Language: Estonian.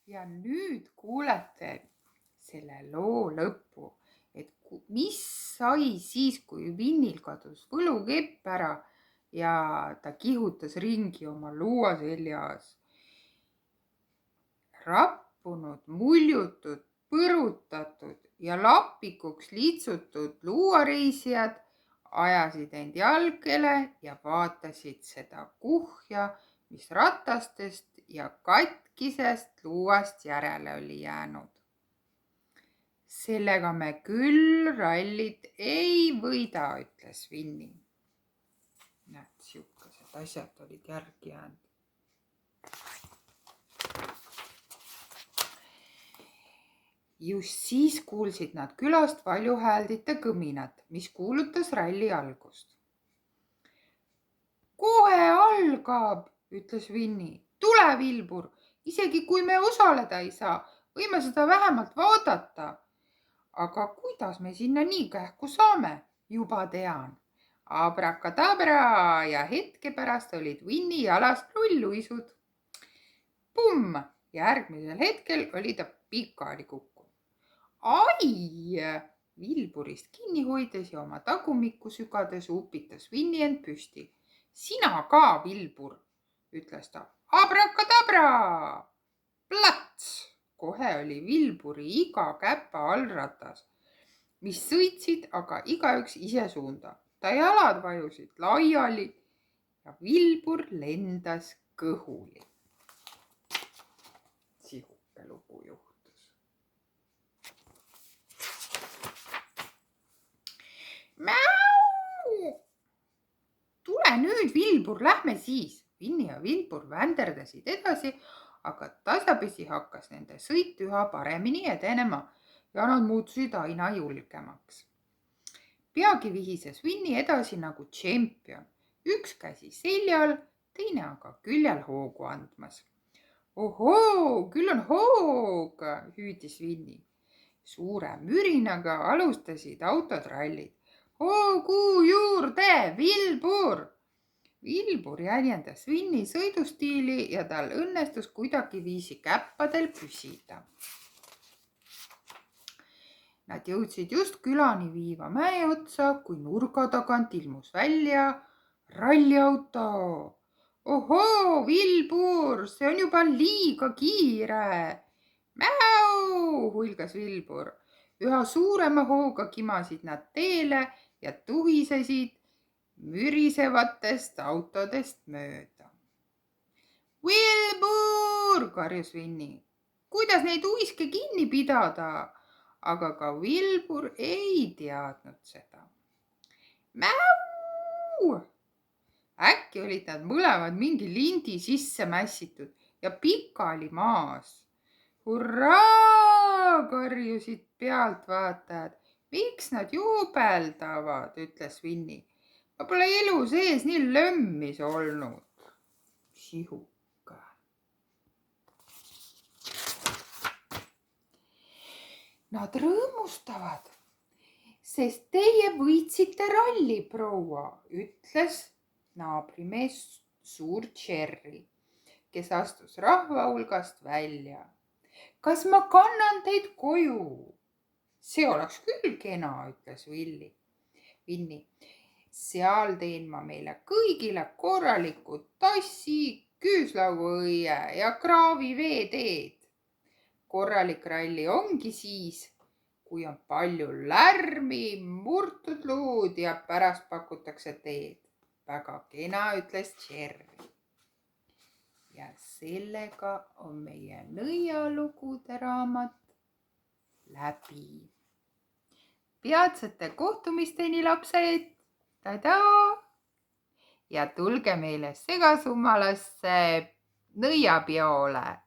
Ja nüüd kuulete selle loo lõppu, et mis sai siis, kui Vinnil kadus võlukepp ära ja ta kihutas ringi oma luua seljas. Rappunud, muljutud, põrutatud ja lapikuks litsutud luuareisijad ajasid end jalgele ja vaatasid seda kuhja, mis ratastest ja katkisest luuast järele oli jäänud. Sellega me küll rallit ei võida, ütles Vinni. Näed, siukesed asjad olid järgi jäänud. Just siis kuulsid nad külast valjuhääldite kõminat, mis kuulutas ralli algust. Kohe algab, ütles Vinni. Tule, Vilbur, isegi kui me osaleda ei saa, võime seda vähemalt vaadata. Aga kuidas me sinna nii kähku saame? Juba tean. Abrakadabra ja hetke pärast olid Vinni jalast rulluisud. Pumm! Järgmisel hetkel oli ta pikali kukkunud. Ai! Vilburist kinni hoides ja oma tagumikku sügades upitas Vinni end püsti. Sina ka, Vilbur, ütles ta. Abrakadabra! Plats! Kohe oli Vilburi iga käpa allratas, mis sõitsid aga igaüks ise suunda. Ta jalad vajusid laiali ja Vilbur lendas kõhuli. Sihuke lugu juhtus. Mäu! Tule nüüd, Vilbur, lähme siis. Vinni ja Vilbur vänderdasid edasi, aga tasapisi hakkas nende sõit üha paremini edenema ja nad muutusid aina julgemaks. Peagi vihises Vinni edasi nagu tšempion. Üks käsi seljal, teine aga küljel hoogu andmas. Ohoo, küll on hoog, hüüdis Vinni. Suure mürinaga alustasid autod rallid. Hoogu juurde, Vilbur! Vilbur jäljendas Vinni sõidustiili ja tal õnnestus kuidagiviisi käppadel püsida. Nad jõudsid just külani viiva mäe otsa, kui nurga tagant ilmus välja ralliauto. Ohoo, Vilbur, see on juba liiga kiire. Mäu, huilgas Vilbur. Üha suurema hooga kimasid nad teele ja tuhisesid mürisevatest autodest mööda. Vilbur, karjus Vinni. Kuidas neid uiske kinni pidada? Aga ka Vilbur ei teadnud seda. Mäu! Äkki olid nad mõlemad mingi lindi sisse mässitud ja pikali maas. Hurraa, karjusid pealtvaatajad. Miks nad juubeldavad, ütles Vinni. Ma pole elu sees nii lömmis olnud. Sihuke. Nad rõõmustavad, sest teie võitsite ralli, proua, ütles naabrimees suur Cherry, kes astus rahva hulgast välja. Kas ma kannan teid koju? See oleks küll kena, ütles Vinni. Seal teen ma meile kõigile korralikud tassi, küüslauguõie ja kraavi veeteed. Korralik ralli ongi siis, kui on palju lärmi, murtud luud ja pärast pakutakse teed. Väga kena, ütles Cherry. Ja sellega on meie nõialugude raamat läbi. Peatsete kohtumisteni, lapsed! Tadaa! Ja tulge meile Segasummalasse nõiapeole!